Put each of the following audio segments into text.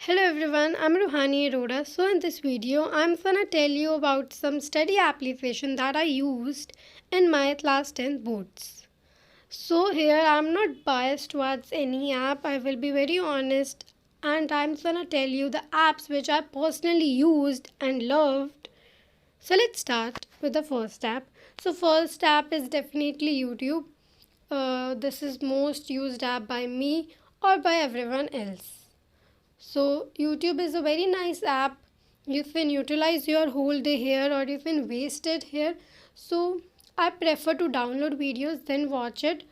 Hello everyone, I'm Ruhani Arora. So in this video, I'm gonna tell you about some study application that I used in my class 10 boards. So here I'm not biased towards any app. I will be very honest and I'm gonna tell you the apps which I personally used and loved. So let's start with the first app. So first app is definitely YouTube. This is most used app by me or by everyone else. So, YouTube is a very nice app. You can utilize your whole day here or you can waste it here. So, I prefer to download videos then watch it,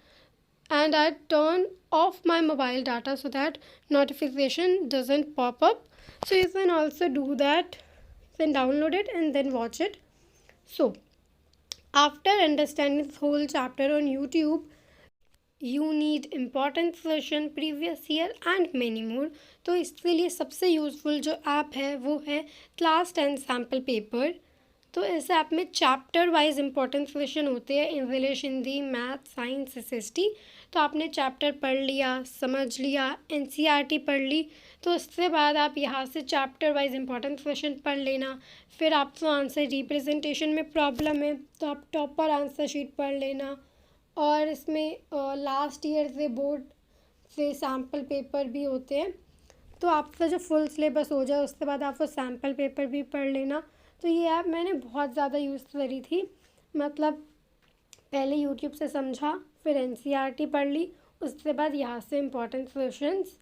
and I turn off my mobile data so that notification doesn't pop up. So, you can also do that, then download it and then watch it. So, after understanding this whole chapter on YouTube, you need important question previous year and many more. तो इसके लिए सबसे useful जो app है वो है class 10 sample paper. तो इस ऐप में चैप्टर वाइज इम्पॉर्टेंट क्वेश्चन होते हैं, English, Hindi, math, science, SST. तो आपने चैप्टर पढ़ लिया, समझ लिया, एनसीईआरटी पढ़ ली, तो उसके बाद आप यहाँ से चैप्टर वाइज इम्पॉर्टेंट क्वेश्चन पढ़ लेना। फिर आपको आंसर रिप्रेजेंटेशन में प्रॉब्लम है तो आप टॉपर आंसर शीट पढ़ लेना। और इसमें लास्ट ईयर से बोर्ड से सैम्पल पेपर भी होते हैं, तो आपका जो फुल सिलेबस हो जाए उसके बाद आप वो सैम्पल पेपर भी पढ़ लेना। तो ये ऐप मैंने बहुत ज़्यादा यूज़ करी थी। मतलब पहले यूट्यूब से समझा, फिर एनसीईआरटी पढ़ ली, उसके बाद यहाँ से इम्पोर्टेंट क्वेश्चंस।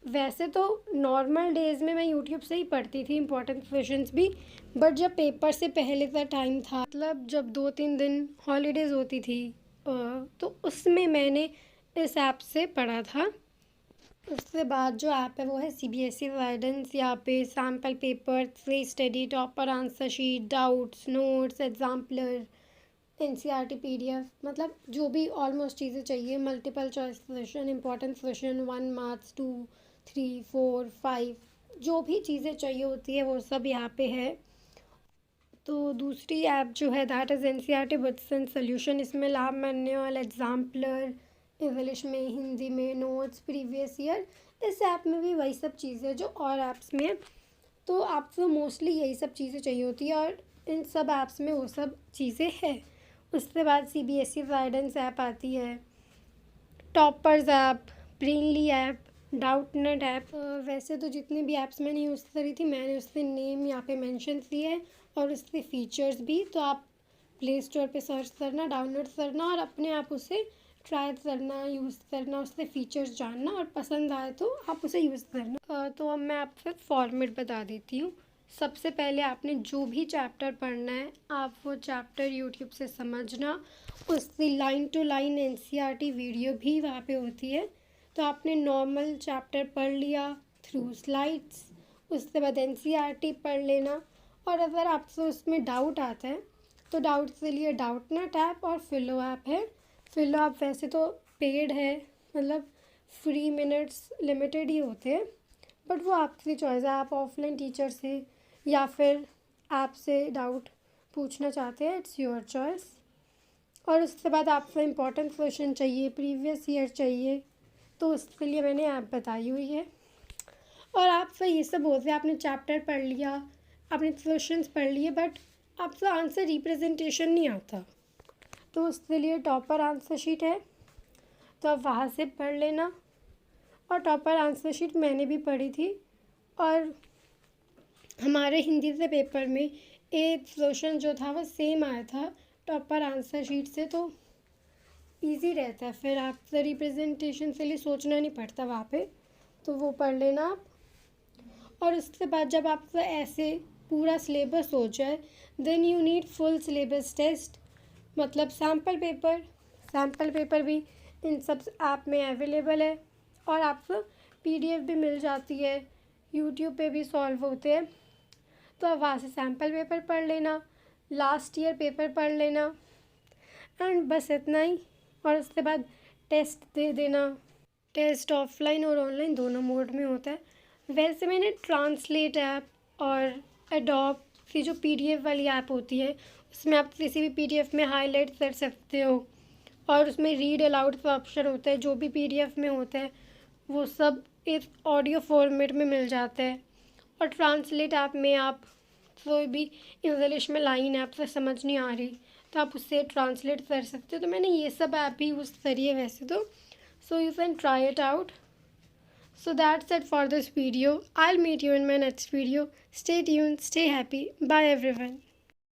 वैसे तो नॉर्मल डेज़ में मैं यूट्यूब से ही पढ़ती थी इम्पोर्टेंट क्वेश्चंस भी, बट जब पेपर से पहले का टाइम था, मतलब जब 2-3 दिन हॉलीडेज़ होती थी, तो उसमें मैंने इस ऐप से पढ़ा था। उसके बाद जो ऐप है वो है सीबीएसई गाइडेंस। यहाँ पे sample paper, free study, topper answer sheet, doubts, notes, exemplar, NCERT PDF, मतलब जो भी ऑलमोस्ट चीज़ें चाहिए, multiple choice question, important question, 1 marks, 2, 3, 4, 5, जो भी चीज़ें चाहिए होती है वो सब यहाँ पे है। तो दूसरी ऐप जो है that is NCERT books and solution. इसमें लैब मैनुअल, एग्जाम्पलर, इंग्लिश में, हिंदी में, नोट्स, प्रीवियस ईयर। इस ऐप में भी वही सब चीज़ें जो और ऐप्स में है। तो आपको मोस्टली यही सब चीज़ें चाहिए होती है और इन सब ऐप्स में वो सब चीज़ें हैं। उसके बाद सीबीएसई गाइडेंस ऐप आती है, toppers app, Brainly app, Doubtnut app. वैसे तो जितने भी ऐप्स मैंने यूज़ करी थी मैंने उसके नेम यहाँ पे मेंशन किए हैं और उसके फीचर्स भी। तो आप प्ले स्टोर पे सर्च करना, डाउनलोड करना और अपने आप उसे ट्राई करना, यूज़ करना, उसके फीचर्स जानना और पसंद आए तो आप उसे यूज़ करना। तो अब मैं आपसे फॉर्मेट बता देती हूँ। सबसे पहले आपने जो भी चैप्टर पढ़ना है आप वो चैप्टर यूट्यूब से समझना। उसकी line to line NCERT video भी वहाँ पे होती है। तो आपने नॉर्मल चैप्टर पढ़ लिया थ्रू स्लाइड्स, उसके बाद एनसीईआरटी पढ़ लेना। और अगर आपसे उसमें डाउट आता है तो डाउट के लिए डाउटनेट ऐप और फिलो ऐप है। फिलो ऐप वैसे तो पेड है, मतलब फ्री मिनट्स लिमिटेड ही होते हैं, बट वो आपकी चॉइस है। आप ऑफलाइन टीचर से या फिर ऐप से डाउट पूछना चाहते हैं, इट्स योर चॉइस। और उसके बाद आपको इम्पोर्टेंट क्वेश्चन चाहिए, प्रीवियस ईयर चाहिए, तो उसके लिए मैंने ऐप बताई हुई है। और आपसे ये सब होते हैं, आपने चैप्टर पढ़ लिया, आपने क्वेश्चंस पढ़ लिए, बट आपको आंसर रिप्रेजेंटेशन नहीं आता, तो उसके लिए टॉपर आंसर शीट है, तो आप वहाँ से पढ़ लेना। और टॉपर आंसर शीट मैंने भी पढ़ी थी और हमारे हिंदी से पेपर में एक क्वेश्चन जो था वो सेम आया था टॉपर आंसर शीट से, तो ईजी रहता है। फिर आपसे रिप्रेजेंटेशन के लिए सोचना नहीं पड़ता वहाँ पे, तो वो पढ़ लेना आप। और उसके बाद जब आपका ऐसे पूरा सिलेबस हो जाए then you need full syllabus test, मतलब सैम्पल पेपर भी इन सब ऐप में अवेलेबल है और आपको पीडीएफ भी मिल जाती है, यूट्यूब पे भी सॉल्व होते हैं। तो आप वहाँ से सैम्पल पेपर पढ़ लेना, लास्ट ईयर पेपर पढ़ लेना एंड बस इतना ही। और उसके बाद टेस्ट दे देना। टेस्ट ऑफलाइन और ऑनलाइन दोनों मोड में होता है। वैसे मैंने ट्रांसलेट ऐप और एडोब की जो पीडीएफ वाली ऐप होती है उसमें आप किसी भी पीडीएफ में हाईलाइट कर सकते हो और उसमें रीड अलाउड का ऑप्शन होता है। जो भी पीडीएफ में होता है वो सब इस ऑडियो फॉर्मेट में मिल जाता है। और ट्रांसलेट ऐप में आप कोई भी इंग्लिश में लाइन आपसे समझ नहीं आ रही तो आप उससे ट्रांसलेट कर सकते हो। तो मैंने ये सब ऐप भी यूज़ करी है वैसे तो। So you can try it out. So that's it for this video. I'll meet you in my next video. Stay tuned, stay happy. Bye everyone.